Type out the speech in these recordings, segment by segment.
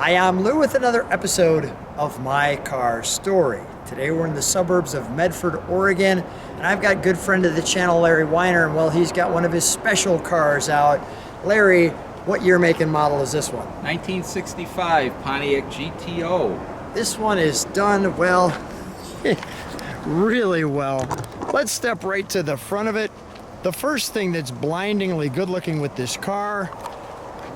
Hi, I'm Lou with another episode of My Car Story. Today we're in the suburbs of Medford, Oregon, and I've got good friend of the channel, Larry Weiner, and well, he's got one of his special cars out. Larry, what year, make, and model is this one? 1965 Pontiac GTO. This one is done, well, really well. Let's step right to the front of it. The first thing that's blindingly good looking with this car,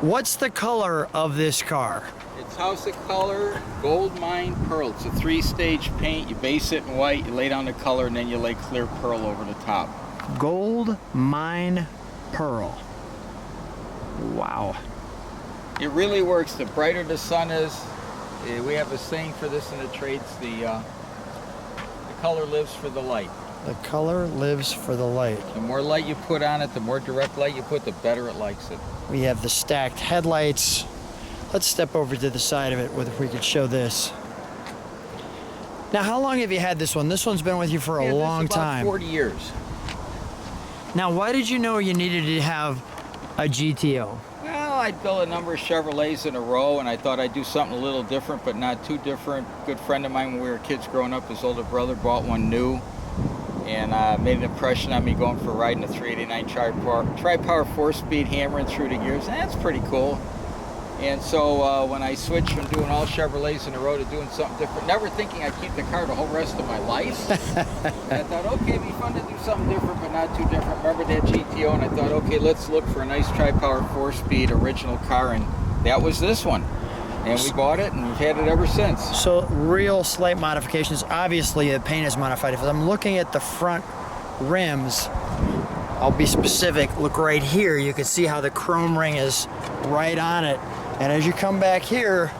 what's the color of this car? It's house of color, Goldmine pearl. It's a 3-stage paint. You base it in white, you lay down the color, and then you lay clear pearl over the top. Goldmine pearl. Wow. It really works. The brighter the sun is, we have a saying for this in the trades, the color lives for the light. The color lives for the light. The more light you put on it, the more direct light you put, the better it likes it. We have the stacked headlights. Let's step over to the side of it if we could show this. Now, how long have you had this one? This one's been with you for a long time. 40 years. Now, why did you know you needed to have a GTO? Well, I built a number of Chevrolets in a row, and I thought I'd do something a little different, but not too different. A good friend of mine, when we were kids growing up, his older brother bought one new, and made an impression on me going for a ride in a 389 tri-power 4-speed, hammering through the gears. That's pretty cool. And so when I switched from doing all Chevrolets in a row to doing something different, never thinking I'd keep the car the whole rest of my life, I thought, okay, it'd be fun to do something different, but not too different. Remember that GTO, and I thought, okay, let's look for a nice tri-power 4-speed original car, and that was this one. And we bought it, and we've had it ever since. So real slight modifications. Obviously, the paint is modified. If I'm looking at the front rims, I'll be specific. Look right here. You can see how the chrome ring is right on it. And as you come back here,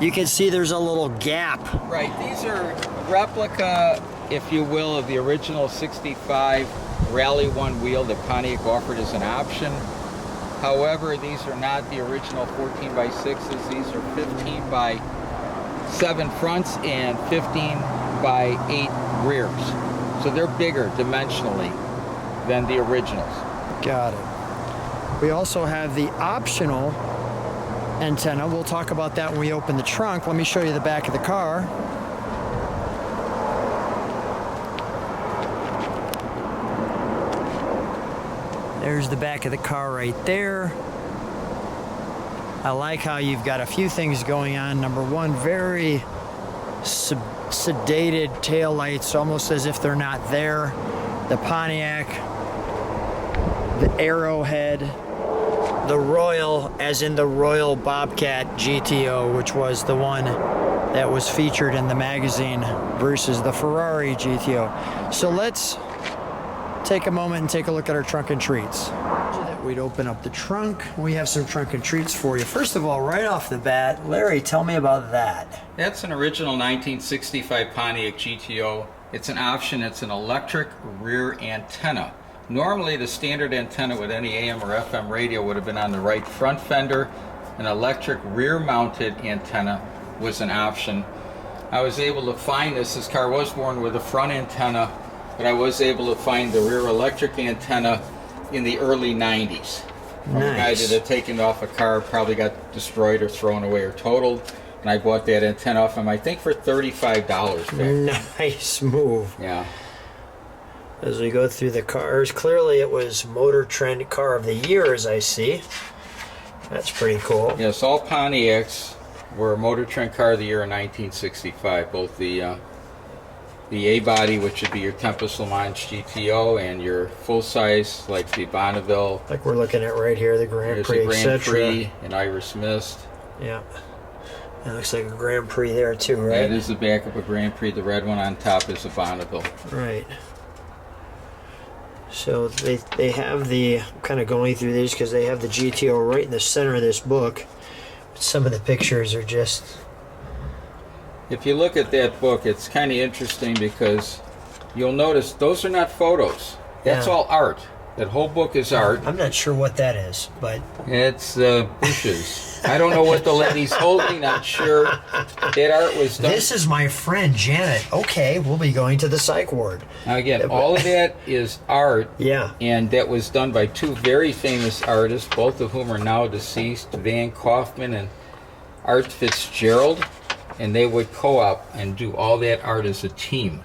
you can see there's a little gap. Right. These are replica, if you will, of the original 65 Rally 1 wheel that Pontiac offered as an option. However, these are not the original 14 by 6s. These are 15 by 7 fronts and 15 by 8 rears. So they're bigger dimensionally than the originals. Got it. We also have the optional antenna. We'll talk about that when we open the trunk. Let me show you the back of the car. There's the back of the car right there. I like how you've got a few things going on. Number one, very sedated taillights, almost as if they're not there. The Pontiac, the Arrowhead, the Royal, as in the Royal Bobcat GTO, which was the one that was featured in the magazine, versus the Ferrari GTO. So let's take a moment and take a look at our trunk and treats. We'd open up the trunk. We have some trunk and treats for you. First of all, right off the bat, Larry, tell me about that. That's an original 1965 Pontiac GTO. It's an option. It's an electric rear antenna. Normally, the standard antenna with any AM or FM radio would have been on the right front fender. An electric rear-mounted antenna was an option. I was able to find this. This car was born with a front antenna, but I was able to find the rear electric antenna in the early 90s. From a guy that had taken it off a car, probably got destroyed or thrown away or totaled, and I bought that antenna off him, I think, for $35 back. Nice move. Yeah. As we go through the cars, clearly it was Motor Trend Car of the Year, as I see. That's pretty cool. Yes, all Pontiacs were Motor Trend Car of the Year in 1965. Both the A-body, which would be your Tempest Le Mans GTO, and your full-size, like the Bonneville. Like we're looking at right here, the Grand Prix, Grand Prix and Iris Mist. Yeah. It looks like a Grand Prix there too, right? That is the back of a Grand Prix. The red one on top is a Bonneville. Right. So they have the, I'm kind of going through these because they have the GTO right in the center of this book. Some of the pictures are just... If you look at that book, it's kind of interesting because you'll notice those are not photos. That's all art. That whole book is art. I'm not sure what that is, but... It's bushes. I don't know what the lady's holding. Not sure. That art was done. This is my friend Janet. Okay, we'll be going to the psych ward. Now again, all of that is art. Yeah. And that was done by two very famous artists, both of whom are now deceased, Van Kaufman and Art Fitzgerald, and they would co-op and do all that art as a team.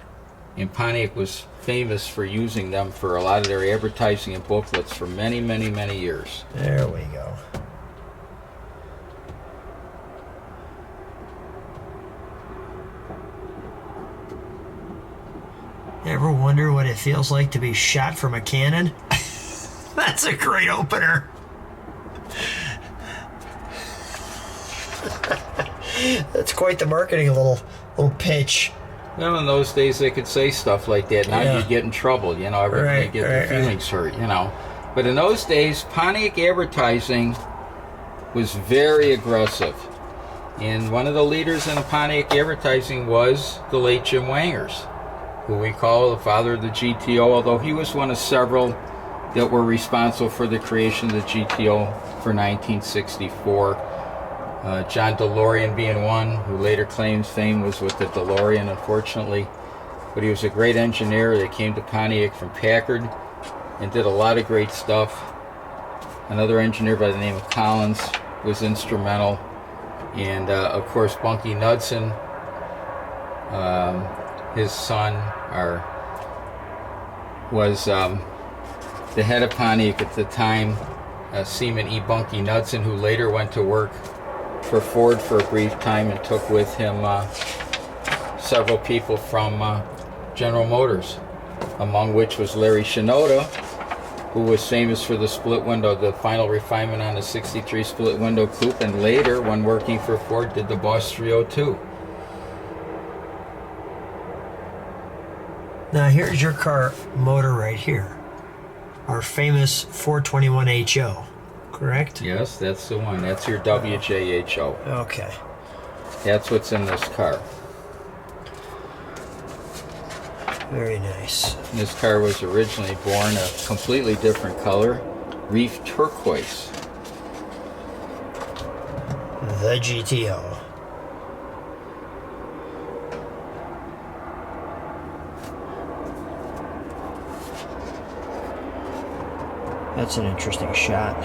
And Pontiac was famous for using them for a lot of their advertising and booklets for many, many, many years. There we go. Ever wonder what it feels like to be shot from a cannon? That's a great opener. That's quite the marketing little pitch. Well, in those days they could say stuff like that. Now Yeah. you'd get in trouble, you know, everybody get their feelings hurt, you know. But in those days, Pontiac advertising was very aggressive. And one of the leaders in the Pontiac advertising was the late Jim Wangers, who we call the father of the GTO, although he was one of several that were responsible for the creation of the GTO for 1964. John DeLorean being one, who later claims fame was with the DeLorean, unfortunately. But he was a great engineer that came to Pontiac from Packard and did a lot of great stuff. Another engineer by the name of Collins was instrumental. And of course, Bunky Knudsen, his son, was the head of Pontiac at the time, Seaman E. Bunky Knudsen, who later went to work for Ford for a brief time and took with him several people from General Motors, among which was Larry Shinoda, who was famous for the split window, the final refinement on the 63 split window coupe, and later, when working for Ford, did the Boss 302. Now here's your car motor right here. Our famous 421HO, correct? Yes, that's the one. That's your WJHO. Okay. That's what's in this car. Very nice. This car was originally born a completely different color, reef turquoise. The GTO. That's an interesting shot.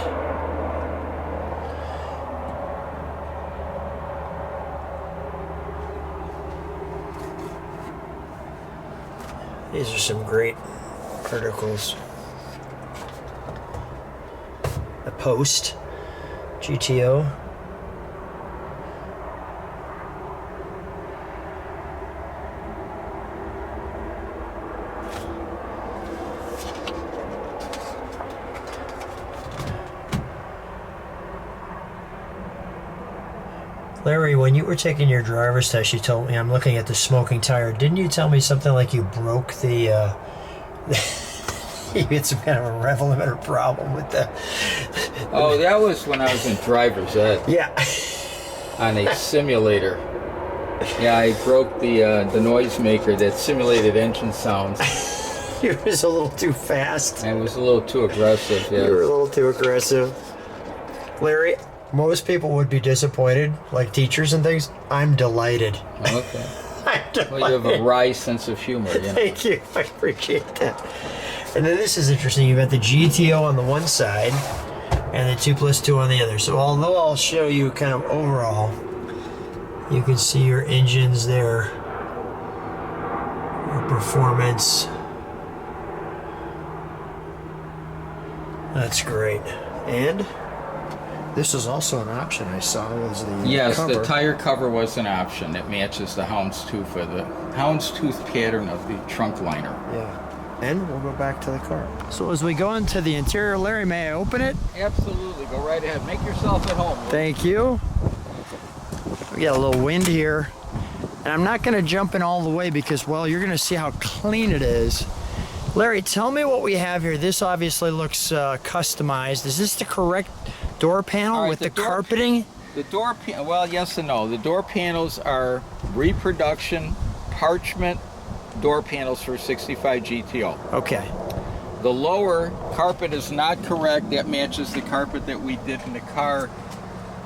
These are some great articles. The Post GTO. Larry, when you were taking your driver's test, you told me, I'm looking at the smoking tire. Didn't you tell me something like you broke the, you had some kind of a rev limiter problem with the... Oh, that was when I was in driver's ed. Yeah. On a simulator. Yeah, I broke the noisemaker that simulated engine sounds. It was a little too fast. And it was a little too aggressive, yeah. You were a little too aggressive. Larry, most people would be disappointed, like teachers and things. I'm delighted. Okay. I'm delighted. Well, you have a wry sense of humor, you know. Thank you. I appreciate that. And then this is interesting. You've got the GTO on the one side and the 2+2 on the other. So although I'll show you kind of overall, you can see your engines there, your performance. That's great. And this is also an option I saw, was the Yes, cover. the tire cover was an option. It matches the houndstooth for the houndstooth pattern of the trunk liner. Yeah. And we'll go back to the car. So as we go into the interior, Larry, may I open it? Absolutely, go right ahead. Make yourself at home. Thank you. We got a little wind here. And I'm not going to jump in all the way because, well, you're going to see how clean it is. Larry, tell me what we have here. This obviously looks customized. Is this the correct door panel All right, with the door carpeting? The door, well, yes and no. The door panels are reproduction parchment door panels for 65 GTO. Okay. The lower carpet is not correct. That matches the carpet that we did in the car.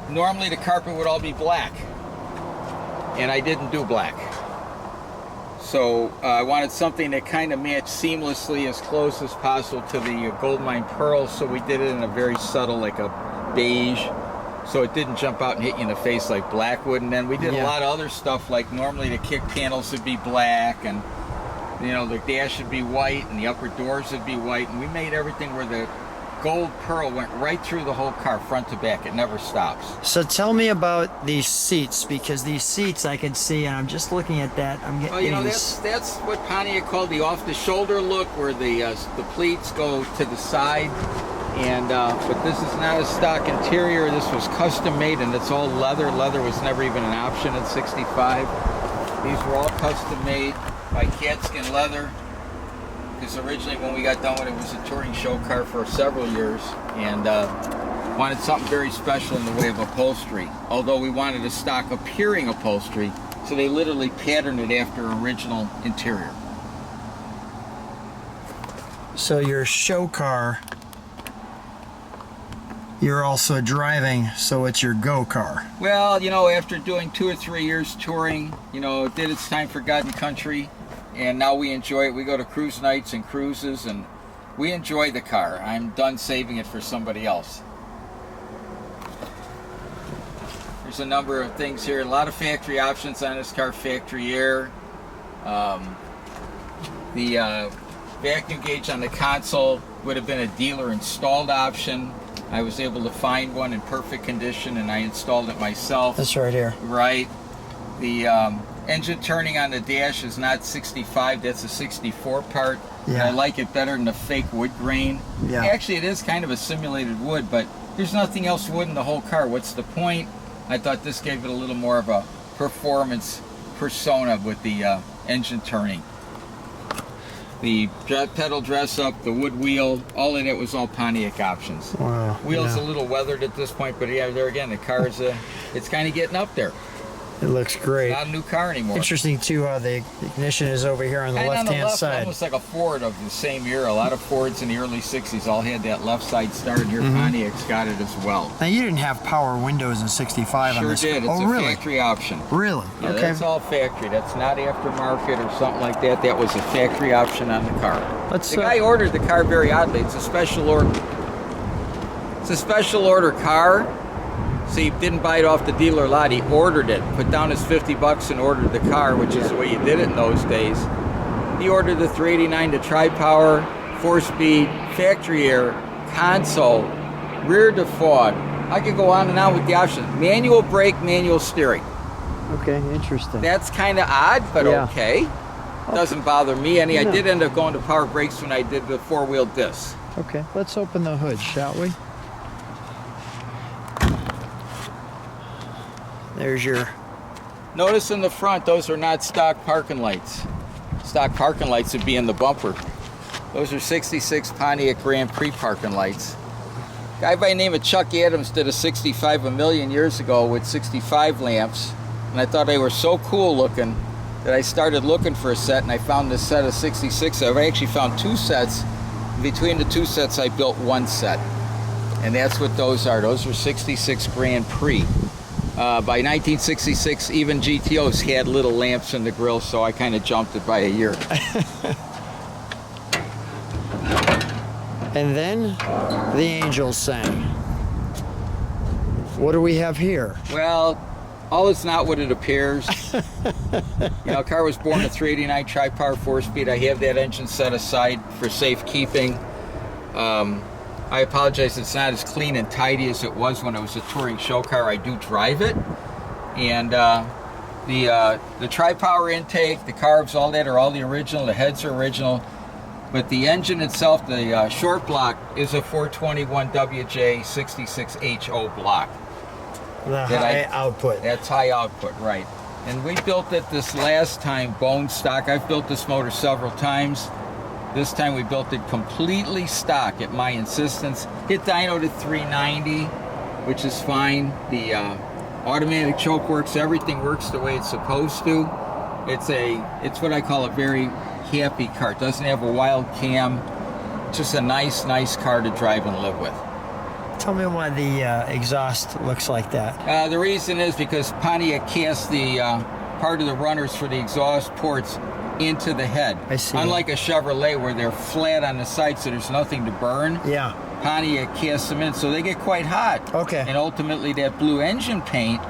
Normally the carpet would all be black, and I didn't do black. So I wanted something that kind of matched seamlessly as close as possible to the Goldmine pearls, so we did it in a very subtle, like a beige so it didn't jump out and hit you in the face like black would. And then we did a Yeah. lot of other stuff, like normally the kick panels would be black, and you know, the dash would be white, and the upper doors would be white, and we made everything where the gold pearl went right through the whole car, front to back. It never stops. So tell me about these seats, because these seats I can see, and I'm just looking at that. I'm getting. Oh, you know, that's what Pontiac called the off-the-shoulder look, where the pleats go to the side. And but this is not a stock interior. This was custom made, and it's all leather. Leather was never even an option at 65. These were all custom made by Catskin Leather, because originally when we got done with it, it was a touring show car for several years, and wanted something very special in the way of upholstery. Although we wanted a stock appearing upholstery, so they literally patterned it after original interior. So your show car, you're also driving, so it's your go car. Well, you know, after doing 2 or 3 years touring, you know, it did its time for God and country, and now we enjoy it. We go to cruise nights and cruises, and we enjoy the car. I'm done saving it for somebody else. There's a number of things here. A lot of factory options on this car. Factory air. The vacuum gauge on the console would have been a dealer installed option. I was able to find one in perfect condition, and I installed it myself. That's right here. Right. The engine turning on the dash is not 65, that's a 64 part. Yeah. And I like it better than the fake wood grain. Yeah. Actually, it is kind of a simulated wood, but there's nothing else wood in the whole car. What's the point? I thought this gave it a little more of a performance persona with the engine turning. The pedal dress up, the wood wheel, all of that was all Pontiac options. Wow. Wheel's yeah. a little weathered at this point, but yeah, there again, the car is it's kind of getting up there. It looks great. Not a new car anymore. Interesting too how the ignition is over here on the And on left-hand side. almost like a Ford of the same era. A lot of Fords in the early 60s all had that left side started here. Pontiac's got it as well. Now you didn't have power windows in 65 on Sure this. did. It's Oh, a really? factory option. Really? Yeah, Okay. that's all factory. That's not aftermarket or something like that. That was a factory option on the car. Let's. The guy ordered the car very oddly. It's a special order. It's a special order car. So he didn't buy it off the dealer lot. He ordered it, put down his $50 and ordered the car, which is the way you did it in those days. He ordered the 389 to tri-power, 4-speed, factory air, console, rear defog. I could go on and on with the options. Manual brake, manual steering. Okay, interesting. That's kind of odd, but Yeah. okay. Doesn't bother me any. I No. did end up going to power brakes when I did the 4-wheel discs. Okay, let's open the hood, shall we? There's your. Notice in the front, those are not stock parking lights. Stock parking lights would be in the bumper. Those are 66 Pontiac Grand Prix parking lights. Guy by the name of Chuck Adams did a 65 a million years ago with 65 lamps, and I thought they were so cool looking that I started looking for a set, and I found this set of 66. I've actually found 2 sets. Between the 2 sets, I built 1 set, and that's what those are. Those are 66 Grand Prix. By 1966, even GTOs had little lamps in the grill, so I kind of jumped it by a year. And then the angels sang. What do we have here? Well, all is not what it appears. You know, a car was born a 389 tri-power 4-speed. I have that engine set aside for safekeeping. I apologize, it's not as clean and tidy as it was when it was a touring show car. I do drive it. And the tri-power intake, the carbs, all that are all the original. The heads are original. But the engine itself, the short block, is a 421 WJ66HO block. The high output. That's high output, right. And we built it this last time, bone stock. I've built this motor several times. This time we built it completely stock at my insistence. Hit dyno to 390, which is fine. The automatic choke works, everything works the way it's supposed to. It's what I call a very happy car. It doesn't have a wild cam. Just a nice car to drive and live with. Tell me why the exhaust looks like that. The reason is because Pontiac cast the part of the runners for the exhaust ports into the head. I see. Unlike a Chevrolet where they're flat on the side so there's nothing to burn. Yeah. Pontiac casts them in, so they get quite hot. Okay. And ultimately that blue engine paint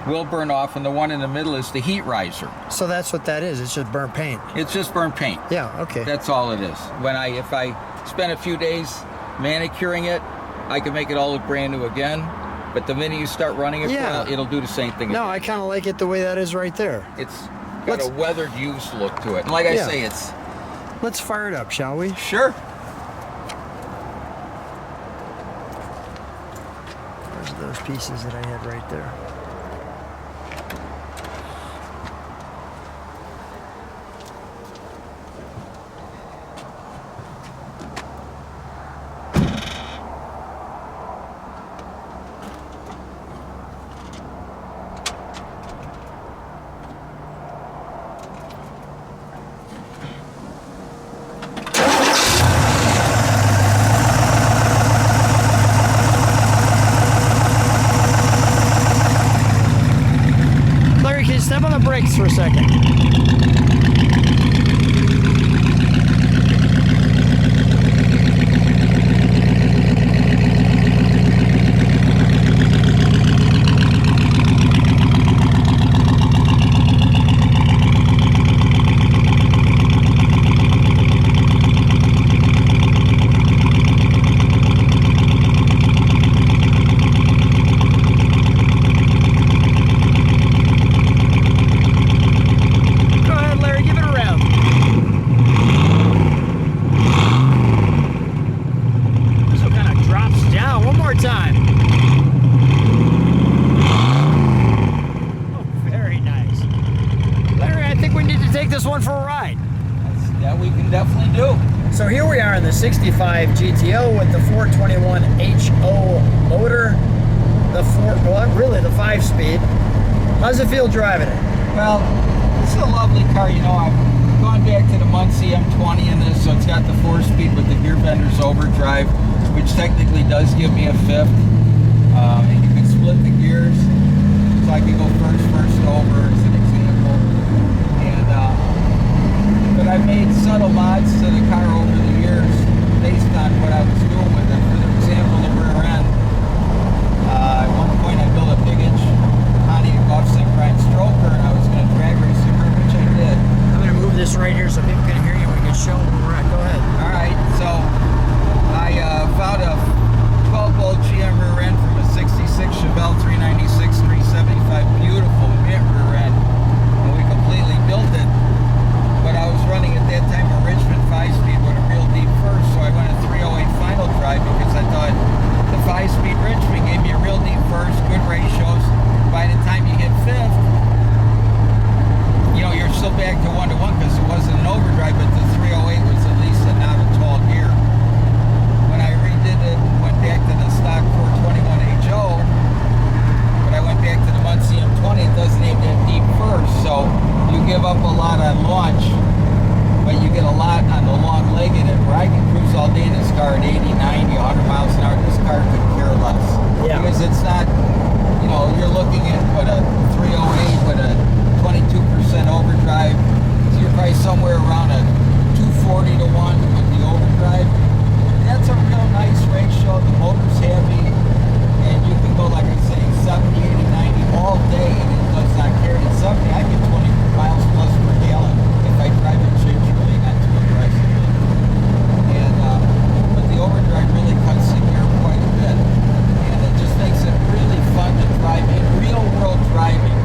will burn off, and the one in the middle is the heat riser. So that's what that is. It's just burnt paint. It's just burnt paint. Yeah, okay. That's all it is. If I spend a few days manicuring it, I can make it all look brand new again. But the minute you start running it, Yeah. it'll do the same thing No, again. I kind of like it the way that is right there. It's got a weathered used look to it. And like I say, it's... Let's fire it up, shall we? Sure. There's those pieces that I had right there. Step on the brakes for a second. So here we are in the 65 GTO with the 421 HO motor, the 5-speed. How's it feel driving it? Well, this is a lovely car. You know, I've gone back to the Muncie M20 in this, so it's got the 4-speed with the gear bender's overdrive, which technically does give me a fifth. And you can split the gears, so I can go first over as an example. And but I've made subtle mods to the car over the years based on what I was doing with it. For example, the rear end. At one point I built a big inch Pontiac offset grind stroker, and I was going to drag race the car, which I did. I'm going to move this right here so people can hear you. We can show them where we're at. Go ahead. All right, so I found a 12-bolt GM rear end from a 66 Chevelle 396 375, beautiful mint rear end, and we completely built it. But I was running at that time a Richmond 5-speed with a real deep first, so I went a 308 final drive because I thought the 5-speed Richmond gave me a real deep first, good ratios. By the time you hit fifth, you know, you're still back to 1-to-1 because it wasn't an overdrive, but the 308 was at least not a tall gear. When I redid it, went back to the stock 421 HO, but I went back to the Muncie M20, it doesn't have that deep first, so you give up a lot on launch, but you get a lot on the long leg in it, where I can cruise all day in this car at 80, 90, 100 miles an hour. This car could care less. Yeah. Because it's not, you know, you're looking at what a 308 with a 22% overdrive. So you're probably somewhere around a 240 to 1 with the overdrive. That's a real nice ratio. The motor's heavy, and you can go, like I say, 70, 80, 90 all day, and it does not care. At 70, I get 20 miles plus per gallon if I drive it gingerly, not too aggressively. And but the overdrive really cuts the gear quite a bit, and it just makes it really fun to drive in real world driving.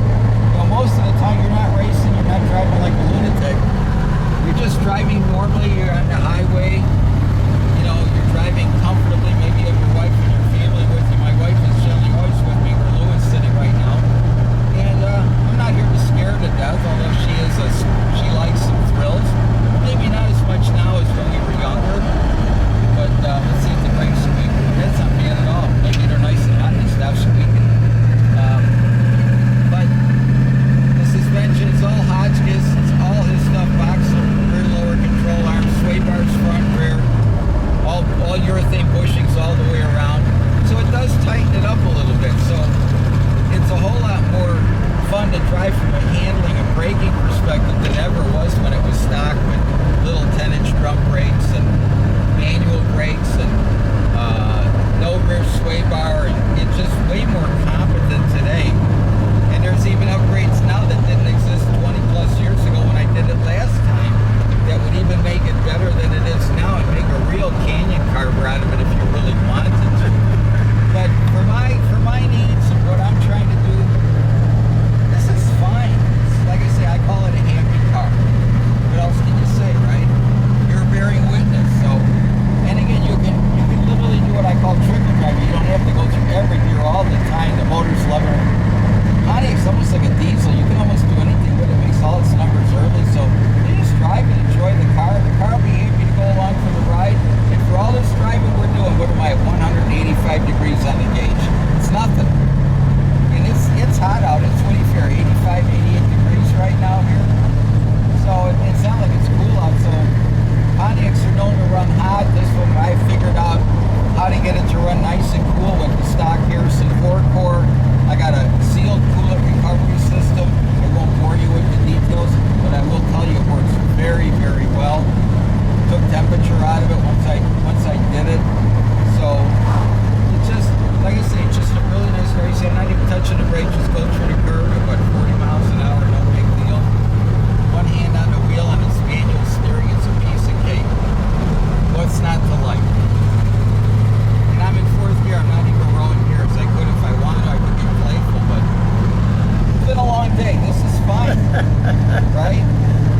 Right?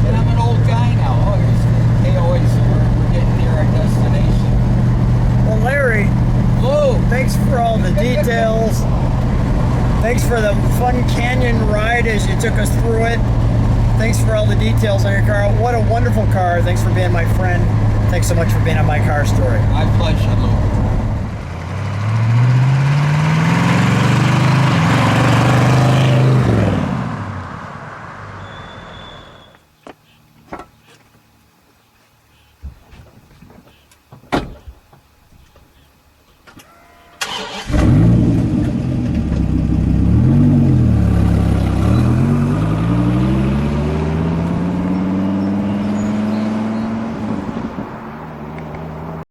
And I'm an old guy now. Oh, here's the KOA Suburb. We're getting near our destination. Well, Larry, Whoa! thanks for all the details. Thanks for the fun canyon ride as you took us through it. Thanks for all the details on your car. What a wonderful car. Thanks for being my friend. Thanks so much for being on My Car Story. My pleasure, Lou.